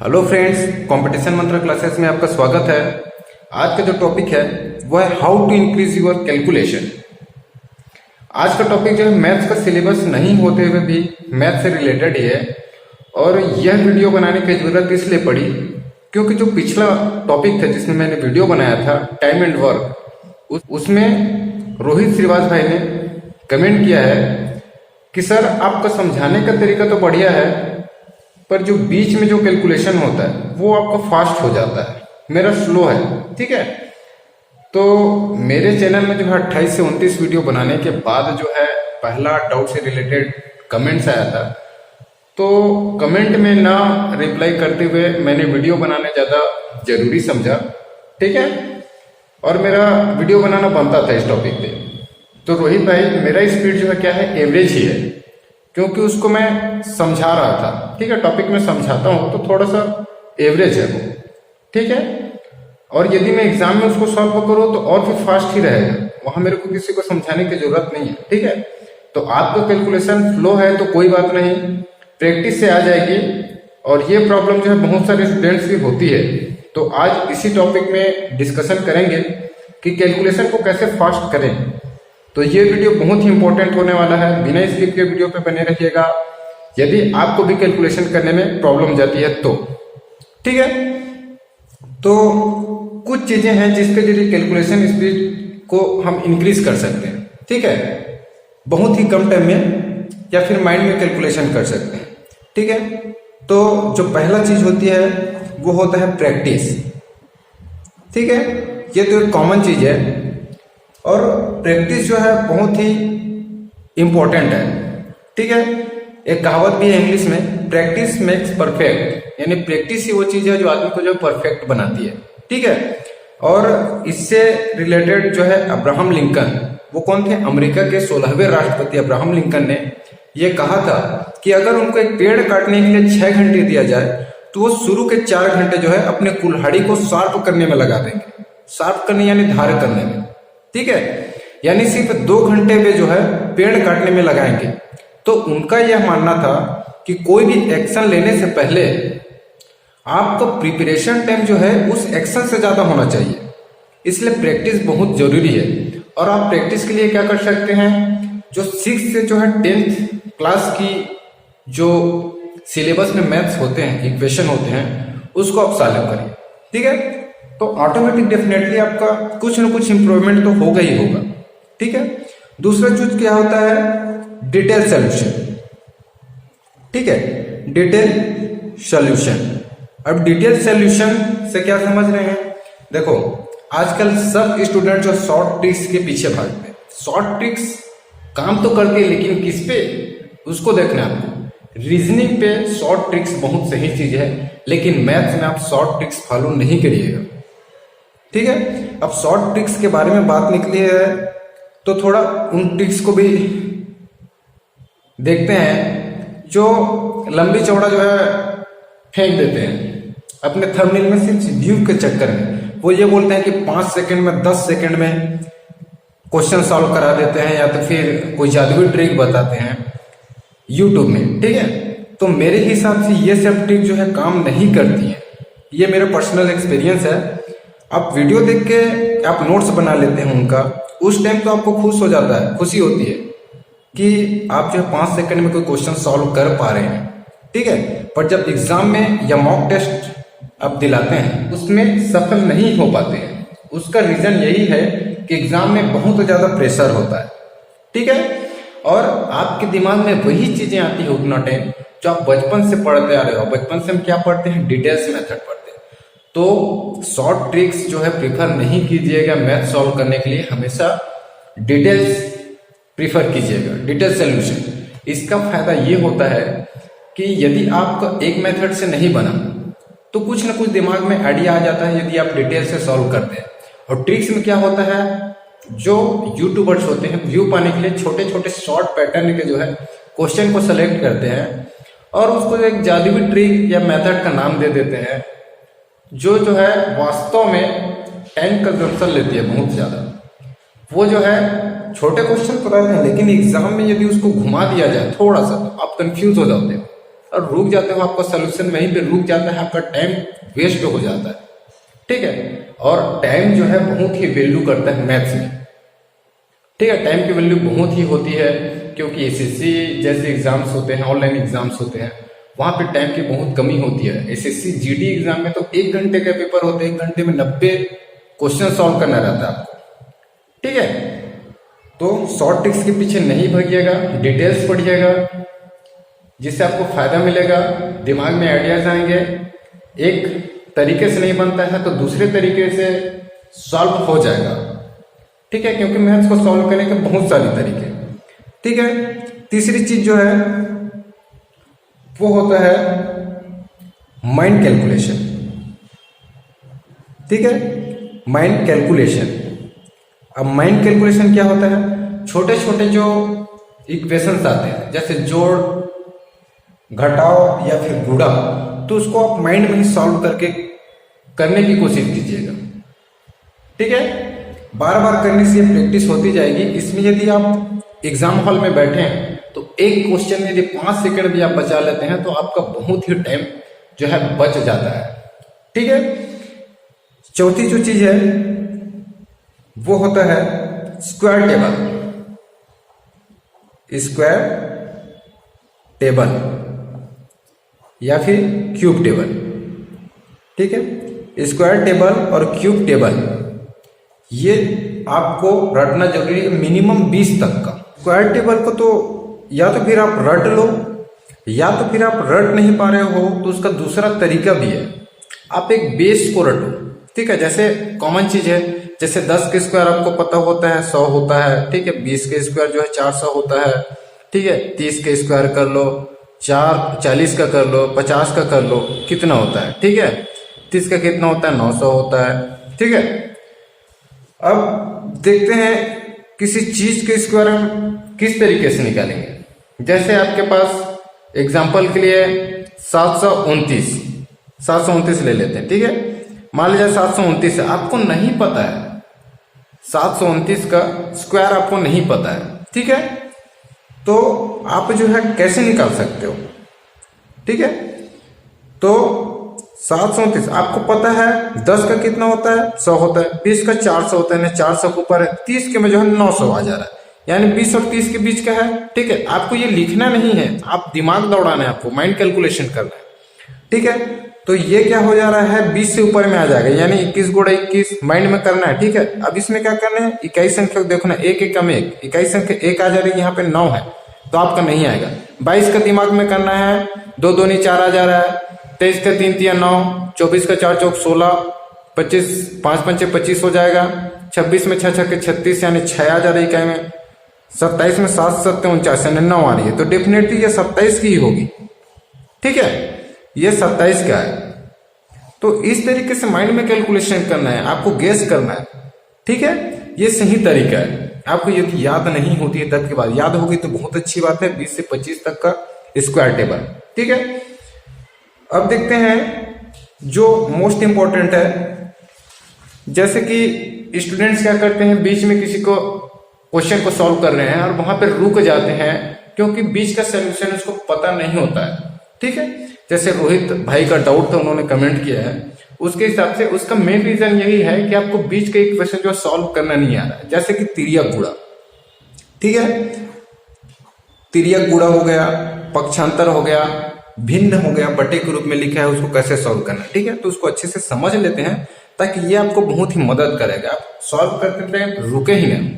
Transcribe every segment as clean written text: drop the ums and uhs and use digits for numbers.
Hello friends, competition मंत्र classes में आपका स्वागत है। आज का जो टॉपिक है वो है how to increase your calculation. आज का टॉपिक जो है मैथ्स का सिलेबस नहीं होते हुए भी मैथ से रिलेटेड ही है और यह वीडियो बनाने की जरूरत इसलिए पड़ी क्योंकि जो पिछला टॉपिक था जिसमें मैंने वीडियो बनाया था टाइम एंड वर्क, उसमें रोहित श्रीवास भाई ने कमेंट किया है कि सर आपका समझाने का तरीका तो बढ़िया है पर जो बीच में जो कैलकुलेशन होता है वो आपका फास्ट हो जाता है, मेरा स्लो है। ठीक है, तो मेरे चैनल में जो है 28 से 29 वीडियो बनाने के बाद जो है पहला डाउट से रिलेटेड कमेंट्स आया था, तो कमेंट में ना रिप्लाई करते हुए मैंने वीडियो बनाना ज़्यादा जरूरी समझा। ठीक है, और मेरा वीडियो बनाना बनता था इस टॉपिक पे। तो रोहित भाई, मेरा स्पीड जो है क्या है, एवरेज ही है, क्योंकि उसको मैं समझा रहा था। ठीक है, टॉपिक में समझाता हूँ तो थोड़ा सा एवरेज है वो। ठीक है, और यदि मैं एग्जाम में उसको सॉल्व करूँ तो और भी फास्ट ही रहेगा, वहां मेरे को किसी को समझाने की जरूरत नहीं है। ठीक है, तो आपका कैलकुलेशन फ्लो है तो कोई बात नहीं, प्रैक्टिस से आ जाएगी। और ये प्रॉब्लम जो है बहुत सारे स्टूडेंट्स की होती है, तो आज इसी टॉपिक में डिस्कशन करेंगे कि कैलकुलेशन को कैसे फास्ट करें। तो ये वीडियो बहुत ही इंपॉर्टेंट होने वाला है, बिना स्किप के वीडियो पे बने रहिएगा यदि आपको भी कैलकुलेशन करने में प्रॉब्लम जाती है तो। ठीक है, तो कुछ चीजें हैं जिसके जरिए कैलकुलेशन स्पीड को हम इंक्रीज कर सकते हैं। ठीक है, बहुत ही कम टाइम में या फिर माइंड में कैलकुलेशन कर सकते हैं। ठीक है, तो जो पहला चीज होती है वो होता है प्रैक्टिस। ठीक है, ये तो एक कॉमन चीज है और प्रैक्टिस जो है बहुत ही इंपॉर्टेंट है। ठीक है, एक कहावत भी है इंग्लिश में, प्रैक्टिस मेक्स परफेक्ट, यानी प्रैक्टिस ही वो चीज है जो आदमी को जो परफेक्ट बनाती है। ठीक है, और इससे रिलेटेड जो है अब्राहम लिंकन, वो कौन थे, अमेरिका के 16वें राष्ट्रपति अब्राहम लिंकन ने ये कहा था कि अगर उनको एक पेड़ काटने के लिए 6 घंटे दिया जाए तो वो शुरू के 4 घंटे जो है अपने कुल्हाड़ी को शार्प करने में लगा देंगे। शार्प करने यानी धार करने में। ठीक है, यानी सिर्फ 2 घंटे में जो है पेड़ काटने में लगाएंगे। तो उनका यह मानना था कि कोई भी एक्शन लेने से पहले आपका प्रिपरेशन टाइम जो है उस एक्शन से ज्यादा होना चाहिए, इसलिए प्रैक्टिस बहुत जरूरी है। और आप प्रैक्टिस के लिए क्या कर सकते हैं, जो 6 से जो है 10th क्लास की जो सिलेबस में मैथ्स होते हैं, इक्वेशन होते हैं, उसको आप सॉल्व करिए। ठीक है, तो ऑटोमेटिक डेफिनेटली आपका कुछ न कुछ इंप्रूवमेंट तो होगा ही होगा। ठीक है, दूसरा चीज क्या होता है, डिटेल सॉल्यूशन। ठीक है, डिटेल सॉल्यूशन। अब डिटेल सॉल्यूशन से क्या समझ रहे हैं, देखो आजकल सब स्टूडेंट जो शॉर्ट ट्रिक्स के पीछे भागते हैं। शॉर्ट ट्रिक्स काम तो करती है लेकिन किस पे, उसको देखना है। रीजनिंग पे शॉर्ट ट्रिक्स बहुत सही चीज है, लेकिन मैथ्स में आप शॉर्ट ट्रिक्स फॉलो नहीं करिएगा। ठीक है, अब शॉर्ट ट्रिक्स के बारे में बात निकली है तो थोड़ा उन ट्रिक्स को भी देखते हैं जो लंबी चौड़ा जो है फेंक देते हैं अपने थंबनेल में सिर्फ व्यू के चक्कर में। वो ये बोलते हैं कि 5 सेकंड में 10 सेकंड में क्वेश्चन सॉल्व करा देते हैं या तो फिर कोई जादुई ट्रिक बताते हैं यूट्यूब में। ठीक है, तो मेरे हिसाब से ये सब ट्रिक जो है काम नहीं करती है, ये मेरा पर्सनल एक्सपीरियंस है। आप वीडियो देख के आप नोट्स बना लेते हैं उनका, उस टाइम तो आपको खुश हो जाता है, खुशी होती है कि आप जो है 5 सेकंड में कोई क्वेश्चन सॉल्व कर पा रहे हैं। ठीक है, पर जब एग्जाम में या मॉक टेस्ट आप दिलाते हैं उसमें सफल नहीं हो पाते हैं। उसका रीजन यही है कि एग्जाम में बहुत ज्यादा प्रेशर होता है। ठीक है, और आपके दिमाग में वही चीजें आती है उतना टाइम जो आप बचपन से पढ़ते आ रहे हो। बचपन से हम क्या पढ़ते हैं, डिटेल्स मेथड पढ़ते हैं। तो शॉर्ट ट्रिक्स जो है प्रीफर नहीं कीजिएगा मैथ सॉल्व करने के लिए, हमेशा डिटेल्स प्रीफर कीजिएगा, डिटेल सॉल्यूशन। इसका फायदा ये होता है कि यदि आपका एक मेथड से नहीं बना तो कुछ ना कुछ दिमाग में आइडिया आ जाता है यदि आप डिटेल से सॉल्व करते हैं। और ट्रिक्स में क्या होता है, जो यूट्यूबर्स होते हैं व्यू पाने के लिए छोटे छोटे शॉर्ट पैटर्न के जो है क्वेश्चन को सेलेक्ट करते हैं और उसको एक जादुई ट्रिक या मेथड का नाम दे देते हैं, जो है वास्तव में टाइम कंजम्पशन लेती है बहुत ज्यादा। वो जो है छोटे क्वेश्चन तो रहते हैं लेकिन एग्जाम में यदि उसको घुमा दिया जाए थोड़ा सा तो आप कंफ्यूज हो जाते हो। और रुक जाते हो आपका सोल्यूशन वहीं पे रुक जाता है, आपका टाइम वेस्ट हो जाता है। ठीक है, और टाइम जो है बहुत ही वैल्यू करता है मैथ्स में। ठीक है, टाइम की वैल्यू बहुत ही होती है, क्योंकि एसएससी जैसे एग्जाम्स होते हैं, ऑनलाइन एग्जाम्स होते हैं, वहां पे टाइम की बहुत कमी होती है। एसएससी जीडी एग्जाम में तो 1 घंटे का पेपर होता है, 1 घंटे में 90 क्वेश्चन सॉल्व करना रहता है आपको। ठीक है, तो शॉर्ट ट्रिक्स के पीछे नहीं भागिएगा, डिटेल्स पढ़िएगा, जिससे आपको फायदा मिलेगा, दिमाग में आइडियाज आएंगे। एक तरीके से नहीं बनता है तो दूसरे तरीके से सॉल्व हो जाएगा। ठीक है, क्योंकि मैथ्स को सॉल्व करने के बहुत सारे तरीके। ठीक है, तीसरी चीज जो है वो होता है माइंड कैलकुलेशन। ठीक है, माइंड कैलकुलेशन। अब माइंड कैलकुलेशन क्या होता है? छोटे छोटे जो इक्वेशंस आते हैं, जैसे जोड़, घटाओ या फिर गुणा, तो उसको आप माइंड में ही सॉल्व करने की कोशिश कीजिएगा। ठीक है, बार बार करने से ये प्रैक्टिस होती जाएगी। इसमें यदि आप एग्जाम हॉल में बैठे हैं तो एक क्वेश्चन में यदि 5 सेकंड भी आप बचा लेते हैं तो आपका बहुत ही टाइम जो है बच जाता है। ठीक है, चौथी जो चीज है वो होता है स्क्वायर टेबल। स्क्वायर टेबल या फिर क्यूब टेबल। ठीक है, स्क्वायर टेबल और क्यूब टेबल ये आपको रटना जरूरी है, मिनिमम 20 तक का। स्क्वायर टेबल को तो या तो फिर आप रट लो, या तो फिर आप रट नहीं पा रहे हो तो उसका दूसरा तरीका भी है, आप एक बेस को रटो। ठीक है, जैसे कॉमन चीज है, जैसे 10 के स्क्वायर आपको पता होता है 100 होता है। ठीक है, 20 के स्क्वायर जो है 400 होता है। ठीक है, 30 के स्क्वायर कर लो, 40 का कर लो, 50 का कर लो, कितना होता है? ठीक है, 30 का कितना होता है? 900 होता है। ठीक है, अब देखते हैं किसी चीज के स्क्वायर हम किस तरीके से निकालेंगे। जैसे आपके पास एग्जांपल के लिए 729 ले लेते हैं। ठीक है, मान लीजिए 729 है, आपको नहीं पता है 729 का स्क्वायर, आपको नहीं पता है। ठीक है, तो आप जो है कैसे निकाल सकते हो? ठीक है, तो 729 आपको पता है 10 का कितना होता है? 100 होता है। 20 का 400 होता है, 400 के ऊपर है। 30 के में जो है 900 आ जा रहा है, यानी 20 और 30 के बीच का है। ठीक है, आपको ये लिखना नहीं है, आप दिमाग दौड़ाना है, आपको माइंड कैलकुलेशन करना है। ठीक है, तो ये क्या हो जा रहा है? 20 से ऊपर में आ जाएगा, यानी 21 गुणा 21 माइंड में करना है। ठीक है, अब इसमें क्या करना है? इकाई संख्या देखना, एक एक में एक, इकाई संख्या 1 आ जा रही है, यहाँ पे 9 है तो आपका नहीं आएगा। 22 का दिमाग में करना है, 2 दूनी 4 आ जा रहा है। 23 का 3 तिया 9, 24 का 4 चौक 16, 25 5 पंचे 25 हो जाएगा। 26 में 6 छक्के 36, यानी 6 आ जा रही इकाई में। 27 में 7 7 49, यानी 9 आ रही है, तो डेफिनेटली ये 27 की ही होगी। ठीक है, ये 27 का है। तो इस तरीके से माइंड में कैलकुलेशन करना है, आपको गेस करना है। ठीक है, ये सही तरीका है। आपको यदि याद नहीं होती है तब के बाद, याद होगी तो बहुत अच्छी बात है। 20 से 25 तक का स्क्वायर टेबल। ठीक है, अब देखते हैं जो मोस्ट इंपॉर्टेंट है, जैसे कि स्टूडेंट्स क्या करते हैं, बीच में किसी को क्वेश्चन को सॉल्व कर रहे हैं और वहां पर रुक जाते हैं, क्योंकि बीच का सोल्यूशन उसको पता नहीं होता है। ठीक है, जैसे रोहित भाई का डाउट था, उन्होंने कमेंट किया है, उसके हिसाब से उसका मेन रीजन यही है कि आपको बीच का इक्वेशन जो सॉल्व करना नहीं आ रहा है। जैसे कि तिर्यक गुणा। ठीक है, तिर्यक गुणा हो गया, पक्षांतर हो गया, भिन्न हो गया, बटे के रूप में लिखा है, उसको कैसे सॉल्व करना है। ठीक है, तो उसको अच्छे से समझ लेते हैं ताकि ये आपको बहुत ही मदद करेगा। आप सॉल्व करते टाइम रुके ही नहीं।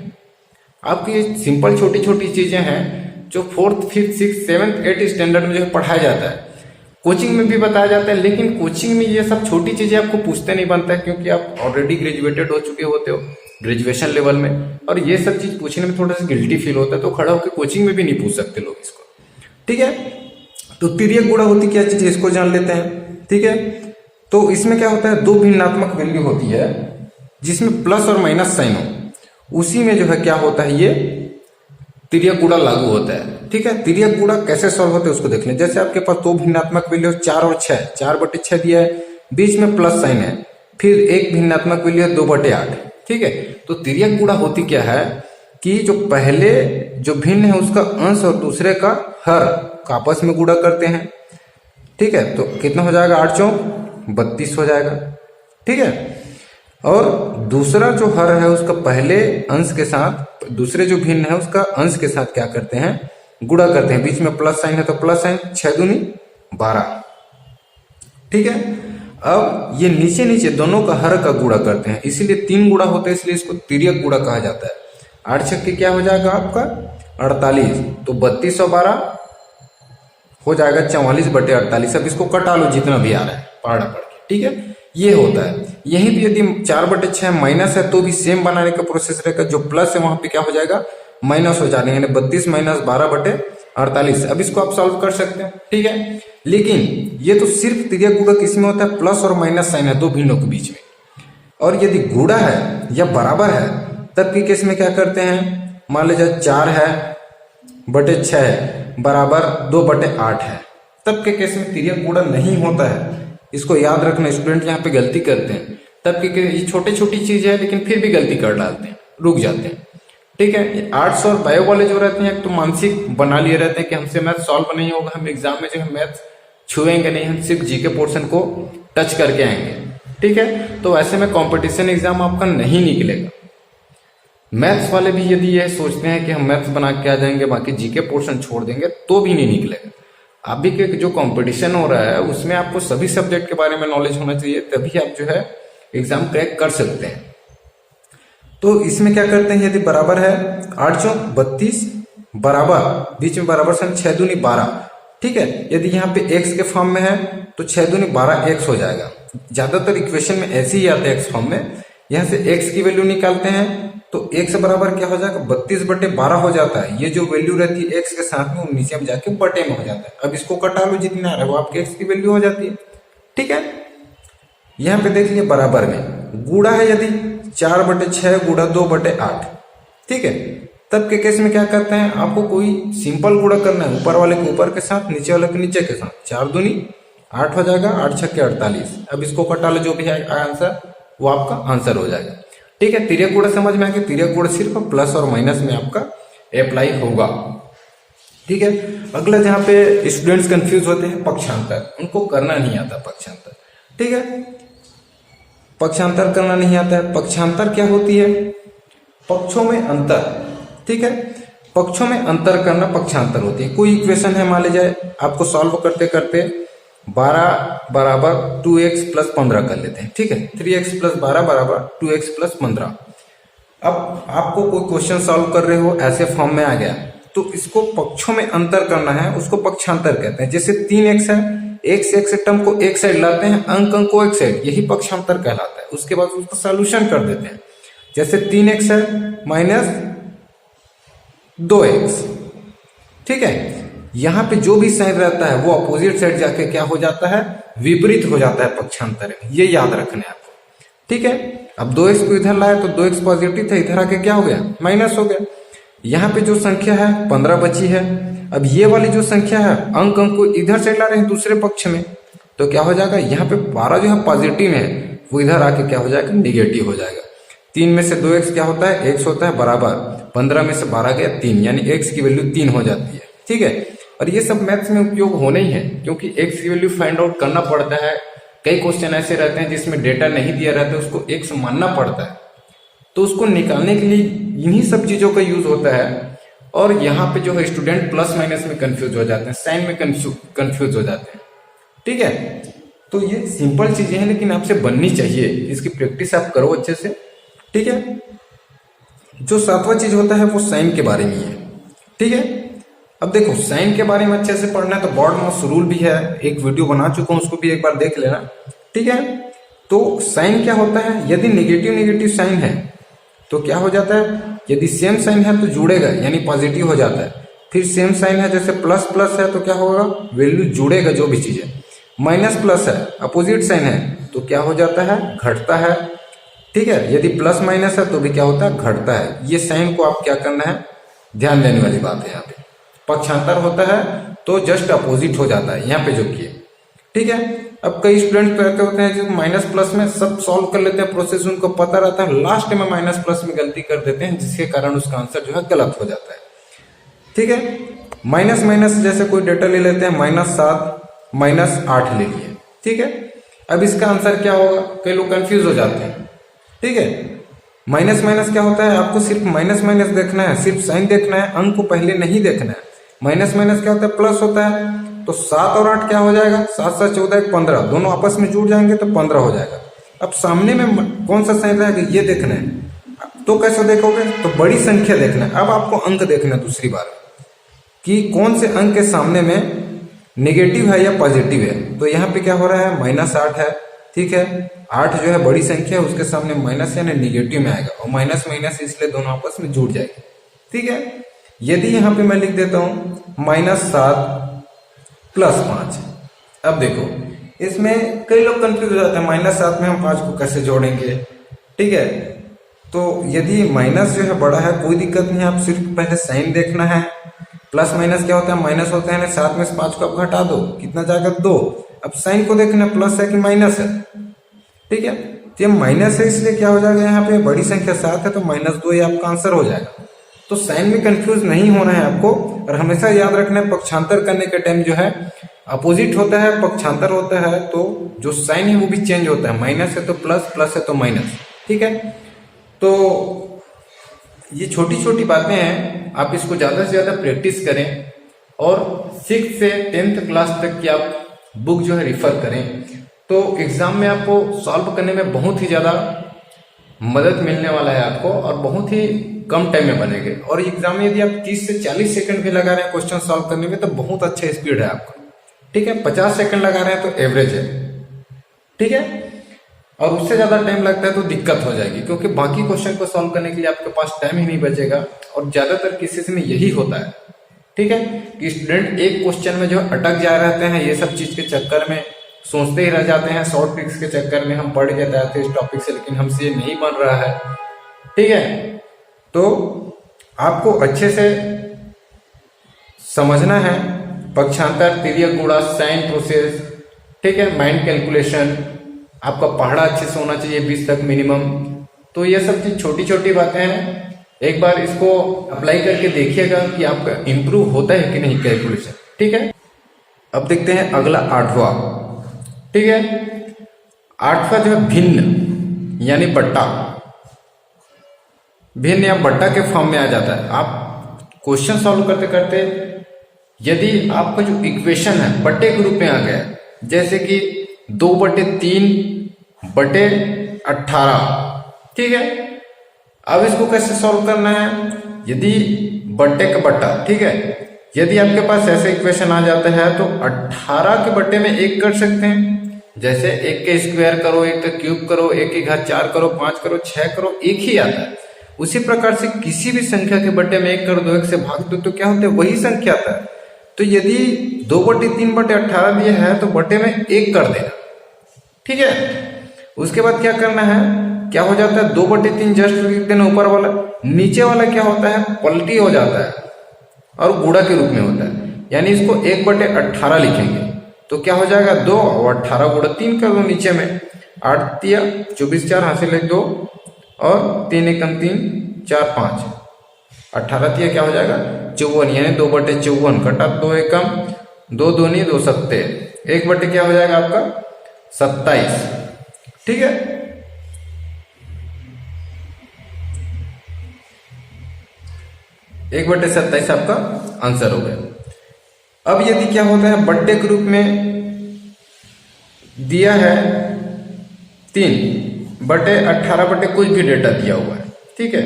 आपकी ये सिंपल छोटी छोटी चीजें हैं जो 4th 5th 6th 7th 8th standard में जो पढ़ाया जाता है, कोचिंग में भी बताया जाता है, लेकिन कोचिंग में ये सब छोटी चीजें आपको पूछते नहीं बनता है, क्योंकि आप ऑलरेडी ग्रेजुएटेड हो चुके होते हो ग्रेजुएशन लेवल में, और ये सब चीज पूछने में थोड़ा सा गिल्टी फील होता है, तो खड़ा होकर कोचिंग में भी नहीं पूछ सकते लोग इसको। ठीक है, तो तिर्यक गुणा होती क्या चीज, इसको जान लेते हैं। ठीक है, तो इसमें क्या होता है, 2 भिन्नात्मक वैल्यू होती है जिसमें प्लस और माइनस साइन हो, उसी में जो है क्या होता है, ये तिर्यक गुणा लागू होता है। ठीक है, तिर्यक गुणा कैसे सॉल्व होता है उसको देख लें। जैसे आपके पास 2 भिन्नात्मक वैल्यू 4 और 6, 4/6 दिया है, बीच में प्लस साइन है, फिर एक भिन्नात्मक वैल्यू है 2/8। ठीक है, तो तिर्यक गुणा होती क्या है कि जो पहले जो भिन्न है उसका अंश और दूसरे का हर का आपस में गुणा करते हैं। ठीक है, तो कितना हो जाएगा, 8 चौक 32 हो जाएगा। ठीक है, और दूसरा जो हर है उसका पहले अंश के साथ, दूसरे जो भिन्न है उसका अंश के साथ क्या करते हैं, गुणा करते हैं। बीच में प्लस साइन है तो प्लस साइन, 6 दूनी 12। ठीक है, अब ये नीचे नीचे दोनों का हर का गुणा करते हैं, इसीलिए 3 गुणा होता है, इसलिए इसको तिर्यक गुणा कहा जाता है। 8 छक्के क्या हो जाएगा आपका 48, तो 32 और 12 हो जाएगा 44/48। अब इसको कटा लो जितना भी आ रहा है पढ़ के। ठीक है, ये होता है। यहीं भी यदि 4/6 माइनस है तो भी सेम बनाने का प्रोसेस रहेगा, जो प्लस है वहां पे क्या हो जाएगा, माइनस हो जाने, यानी 32 माइनस 12/48। अब इसको आप सॉल्व कर सकते हैं। ठीक है, लेकिन ये तो सिर्फ तिर्यक गुणा किसमें होता है, प्लस और माइनस साइन है दो भिन्नों के बीच में। और यदि गुणा है या बराबर है तब की केस में क्या करते हैं, मान लीजिए 4 है बटे 6 है बराबर 2/8 है, तब के केस में तिर्यक गुणा नहीं होता है। इसको याद रखना, स्टूडेंट यहाँ पे गलती करते हैं। तब के ये छोटी छोटी चीज है लेकिन फिर भी गलती कर डालते हैं, रुक जाते हैं। ठीक है, आर्ट्स और बायो वाले जो रहते हैं तो मानसिक बना लिए रहते हैं कि हमसे मैथ सॉल्व नहीं होगा, हम एग्जाम में जो है मैथ छुएंगे नहीं, हम सिर्फ जीके पोर्शन को टच करके आएंगे। ठीक है, तो ऐसे में कंपटीशन एग्जाम आपका नहीं निकलेगा। मैथ्स वाले भी यदि यह सोचते हैं कि हम मैथ्स बना के आ जाएंगे बाकी जीके पोर्शन छोड़ देंगे तो भी नहीं निकलेगा। अभी के जो कंपटीशन हो रहा है उसमें आपको सभी सब्जेक्ट के बारे में नॉलेज होना चाहिए, तभी आप जो है एग्जाम क्रैक कर सकते हैं। तो इसमें क्या करते हैं, यदि बराबर है 8 चौक 32 बराबर, बीच में बराबर सन 6 दूनी 12। ठीक है, यदि यहाँ पे x के फॉर्म में है तो 6 दूनी 12 x हो जाएगा। ज्यादातर इक्वेशन में ऐसे ही आते हैं x फॉर्म में। यहाँ से x की वैल्यू निकालते हैं तो x बराबर क्या हो जाएगा, 32/12 हो जाता है। ये जो वैल्यू रहती है x के साथ में वो नीचे में जाके बटे में हो जाता है। अब इसको कटा लो, जितना आ रहा है वो आपके x की वैल्यू हो जाती है। ठीक है, यहाँ पे देख लीजिए बराबर में गुणा है, यदि 4/6 गुणा 2/8। ठीक है, तब के केस में क्या करते हैं, आपको कोई सिंपल गुणा करना है, ऊपर वाले के ऊपर के साथ नीचे वाले के नीचे के साथ। 4 दूनी 8 हो जाएगा, 8 छक्के 48। अब इसको कटा लो, जो भी है आंसर वो आपका आंसर हो जाएगा। ठीक है, तिर्यक गुणा समझ में आ गया। तिर्यक गुणा सिर्फ प्लस और माइनस में आपका अप्लाई होगा। ठीक है, अगला जहाँ पे स्टूडेंट्स कंफ्यूज होते हैं, पक्षांतर, उनको करना नहीं आता पक्षांतर। ठीक है, पक्षांतर करना नहीं आता है। पक्षांतर क्या होती है, पक्षों में अंतर। ठीक है, पक्षों में अंतर करना पक्षांतर होती है। कोई इक्वेशन है, मान लीजिए आपको सॉल्व करते करते 12 बराबर 2x + 15 कर लेते हैं। ठीक है, 3x + 12 बराबर 2x + 15। अब आपको कोई क्वेश्चन सॉल्व कर रहे हो, ऐसे फॉर्म में आ गया तो इसको पक्षों में अंतर करना है, उसको पक्षांतर कहते हैं। जैसे 3x है, x टर्म को एक साइड लाते हैं, अंक को एक साइड, यही पक्षांतर कहलाता है। उसके बाद उसका सॉल्यूशन कर देते हैं। जैसे 3x है माइनस 2x। ठीक है, यहां पे जो भी साइन रहता है वो अपोजिट साइड जाके क्या हो जाता है, विपरीत हो जाता है पक्षांतर में। ये याद रखना है आपको। ठीक है, अब 2x को इधर लाए तो 2x पॉजिटिव था, इधर आके क्या हो गया, माइनस हो गया। यहाँ पे जो संख्या है 15 बची है। अब ये वाली जो संख्या है अंक को इधर से ला रहे हैं दूसरे पक्ष में, तो क्या हो जाएगा, यहाँ पे 12 जो है पॉजिटिव है वो इधर आके क्या हो जाएगा, निगेटिव हो जाएगा। 3 में से 2x क्या होता है, x होता है बराबर 15 में से 12 गया 3, यानी x की वैल्यू 3 हो जाती है। ठीक है, और ये सब मैथ्स में उपयोग होने ही है, क्योंकि x की वैल्यू फाइंड आउट करना पड़ता है। कई क्वेश्चन ऐसे रहते हैं जिसमें डेटा नहीं दिया रहता है, उसको x मानना पड़ता है, तो उसको निकालने के लिए इन्हीं सब चीजों का यूज होता है। और यहाँ पे जो है स्टूडेंट प्लस माइनस में कंफ्यूज हो जाते हैं, साइन में कंफ्यूज हो जाते हैं। ठीक है, तो ये सिंपल चीजें हैं लेकिन आपसे बननी चाहिए, इसकी प्रैक्टिस आप करो अच्छे से। ठीक है, जो 7वां चीज होता है वो साइन के बारे में है। ठीक है, अब देखो साइन के बारे में अच्छे से पढ़ना है तो बॉर्ड मास रूल भी है, एक वीडियो बना चुका हूं, उसको भी एक बार देख लेना। ठीक है, तो साइन क्या होता है, यदि नेगेटिव साइन है तो क्या हो जाता है, यदि सेम साइन है तो जुड़ेगा, यानी पॉजिटिव हो जाता है। फिर सेम साइन है, जैसे प्लस प्लस है तो क्या होगा, वैल्यू जुड़ेगा जो भी चीज है। माइनस प्लस है, अपोजिट साइन है तो क्या हो जाता है, घटता है। ठीक है, यदि प्लस माइनस है तो भी क्या होता है, घटता है। ये साइन को आप क्या करना है, ध्यान देने वाली बात है। यहाँ पे पक्षांतर होता है तो जस्ट अपोजिट हो जाता है, यहाँ पे जो किए। ठीक है, अब कई स्टूडेंट कहते होते हैं जो माइनस प्लस में सब सॉल्व कर लेते हैं प्रोसेस, उनको पता रहता है, लास्ट में माइनस प्लस में गलती कर देते हैं, जिसके कारण उसका आंसर जो है गलत हो जाता है। ठीक है, माइनस माइनस जैसे कोई डेटा ले लेते हैं, -7 -8 ले लिए। ठीक है, अब इसका आंसर क्या होगा? कई लोग कंफ्यूज हो जाते हैं। ठीक है, माइनस माइनस क्या होता है? आपको सिर्फ माइनस माइनस देखना है, सिर्फ साइन देखना है, अंक को पहले नहीं देखना है। माइनस माइनस क्या होता है? प्लस होता है। तो 7 और 8 क्या हो जाएगा? 7 7 14 15, दोनों आपस में जुड़ जाएंगे तो 15 हो जाएगा। अब सामने में कौन सा साइन रहेगा ये देखना है। तो कैसे देखोगे? तो बड़ी संख्या देखना है। अब आपको अंक देखना है दूसरी बार कि कौन से अंक के सामने में नेगेटिव है या पॉजिटिव है। तो यहाँ पे क्या हो रहा है? -8 है। ठीक है, 8 जो है बड़ी संख्या है, उसके सामने माइनस यानी निगेटिव में आएगा और माइनस माइनस इसलिए दोनों आपस में जुड़ जाएंगे। ठीक है, यदि यहाँ पे मैं लिख देता हूँ -7 + 5। अब देखो इसमें कई लोग कंफ्यूज हो जाते हैं, -7 में हम 5 को कैसे जोड़ेंगे। ठीक है, तो यदि माइनस जो है बड़ा है कोई दिक्कत नहीं, आप सिर्फ पहले साइन देखना है। प्लस माइनस क्या होता है? माइनस होता है, 7 में से 5 को आप घटा दो, कितना जाएगा? 2। अब साइन को देखना प्लस है कि माइनस है। ठीक है, तो ये माइनस है इसलिए क्या हो जाएगा? यहाँ पे बड़ी संख्या 7 है तो -2 ये आपका आंसर हो जाएगा। तो साइन में कंफ्यूज नहीं होना है आपको, और हमेशा याद रखना है पक्षांतर करने के टाइम जो है अपोजिट होता है, पक्षांतर होता है तो जो साइन है वो भी चेंज होता है। माइनस है तो प्लस, प्लस है तो माइनस। ठीक है, तो ये छोटी छोटी बातें हैं, आप इसको ज्यादा से ज्यादा प्रैक्टिस करें और 6 से 10th क्लास तक की आप बुक जो है रिफर करें, तो एग्जाम में आपको सॉल्व करने में बहुत ही ज्यादा मदद मिलने वाला है आपको, और बहुत ही कम टाइम में बनेंगे। और एग्जाम में यदि आप 30 से 40 सेकंड भी लगा रहे हैं क्वेश्चन सॉल्व करने में तो बहुत अच्छा स्पीड है आपका। ठीक है, 50 सेकंड लगा रहे हैं तो एवरेज है। ठीक है, और उससे ज्यादा टाइम लगता है तो दिक्कत हो जाएगी, क्योंकि बाकी क्वेश्चन को सॉल्व करने के लिए आपके पास टाइम ही नहीं बचेगा। और ज्यादातर केसेस में यही होता है। ठीक है, कि स्टूडेंट एक क्वेश्चन में जो अटक जा रहते हैं, ये सब चीज के चक्कर में सोचते ही रह जाते हैं। शॉर्ट ट्रिक्स के चक्कर में हम पढ़ के जाते हैं इस टॉपिक से, लेकिन हमसे ये नहीं बन रहा है। ठीक है, तो आपको अच्छे से समझना है पक्षांतर, तिर्यक गुणा, साइन प्रोसेस। ठीक है, माइंड कैलकुलेशन, आपका पढ़ा अच्छे से होना चाहिए 20 तक मिनिमम। तो ये सब चीज छोटी छोटी बातें हैं, एक बार इसको अप्लाई करके देखिएगा कि आपका इंप्रूव होता है कि नहीं कैलकुलेशन। ठीक है, अब देखते हैं अगला 8वां। ठीक है, 8वां जो है भिन्न यानी बट्टा। भिन्न या बट्टा के फॉर्म में आ जाता है। आप क्वेश्चन सॉल्व करते करते यदि आपका जो इक्वेशन है बट्टे के रूप में आ गया, जैसे कि 2/3/18। ठीक है, अब इसको कैसे सॉल्व करना है? यदि बट्टे का बट्टा, ठीक है, यदि आपके पास ऐसे इक्वेशन आ जाता है तो 18 के बट्टे में 1 कर सकते हैं। जैसे 1 के स्क्वायर करो, 1 का क्यूब करो, 1 की घात 4 करो, 5 करो, 6 करो, 1 ही आता है। उसी प्रकार से किसी भी संख्या के बट्टे में 1 कर दो, 1 से भाग दो, तो क्या होता है? वही संख्या आता है। तो यदि 2/3/18 दिया है तो बट्टे में 1 कर देना। ठीक है, उसके बाद क्या करना है? क्या हो जाता है? 2/3 जस्ट लिख देना ऊपर वाला, नीचे वाला क्या होता है? पलटी हो जाता है और गुणा के रूप में होता है, यानी इसको 1/18 लिखेंगे। तो क्या हो जाएगा? 2 और 18 गुणा 3 कर दो नीचे में, 8 तिया 24, 4 हाथ से लिख दो और 3 एकम 3, 4 5, 18 तिया क्या हो जाएगा? 54, यानी 2/54 कटा 2 एकम 2 दूनी 2 सत्ते, 1 क्या हो जाएगा आपका? 27। ठीक है, एक 1/27 आपका आंसर हो गया। अब यदि क्या होता है? बट्टे के रूप में दिया है 3/18 कुछ भी डेटा दिया हुआ है। ठीक है,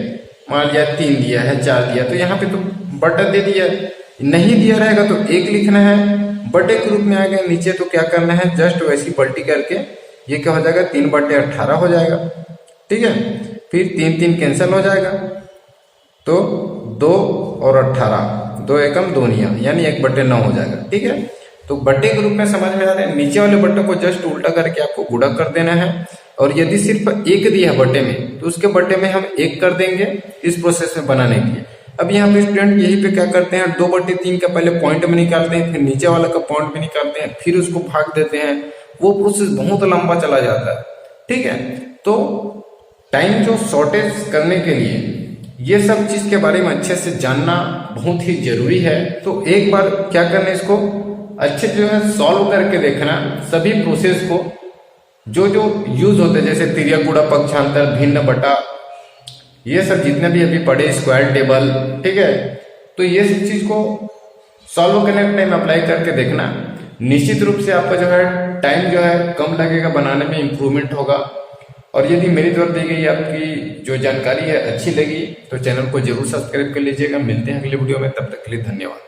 मान लिया 3 दिया है, 4 दिया, तो यहाँ पे तो बट्टा दे दिया। नहीं दिया रहेगा तो 1 लिखना है। बट्टे के रूप में आ गया नीचे तो क्या करना है? जस्ट वैसी पलटी करके ये क्या हो जाएगा? 3/18 हो जाएगा। ठीक है, फिर 3 3 कैंसिल हो जाएगा, तो 2 और 18, 2 एकम 2 निया, यानी 1/9 हो जाएगा। ठीक है, तो बट्टे के रूप में समझ में आ रहा है। नीचे वाले बट्टे को जस्ट उल्टा करके आपको गुणा कर देना है, और यदि सिर्फ 1 दिया है बट्टे में तो उसके बट्टे में हम 1 कर देंगे इस प्रोसेस में बनाने के लिए। अब यहाँ पे स्टूडेंट यही पे क्या करते हैं? 2/3 का पहले पॉइंट में निकालते हैं, फिर नीचे वाला का पॉइंट में निकालते हैं, फिर उसको भाग देते हैं। वो प्रोसेस बहुत लंबा चला जाता है। ठीक है, तो टाइम जो शॉर्टेज करने के लिए ये सब चीज के बारे में अच्छे से जानना बहुत ही जरूरी है। तो एक बार क्या करना है? इसको अच्छे जो है सॉल्व करके देखना सभी प्रोसेस को, जो जो यूज होते हैं जैसे तिर्यक गुणा पक्षांतर भिन्न बटा, ये सब जितने भी अभी पढ़े, स्क्वायर टेबल, ठीक है। तो ये सब चीज को सॉल्व करने के टाइम अप्लाई करके देखना, निश्चित रूप से आपका जो है टाइम जो है कम लगेगा, बनाने में इंप्रूवमेंट होगा। और यदि मेरी तरफ दी गई आपकी जो जानकारी है अच्छी लगी तो चैनल को जरूर सब्सक्राइब कर लीजिएगा। मिलते हैं अगले वीडियो में, तब तक के लिए धन्यवाद।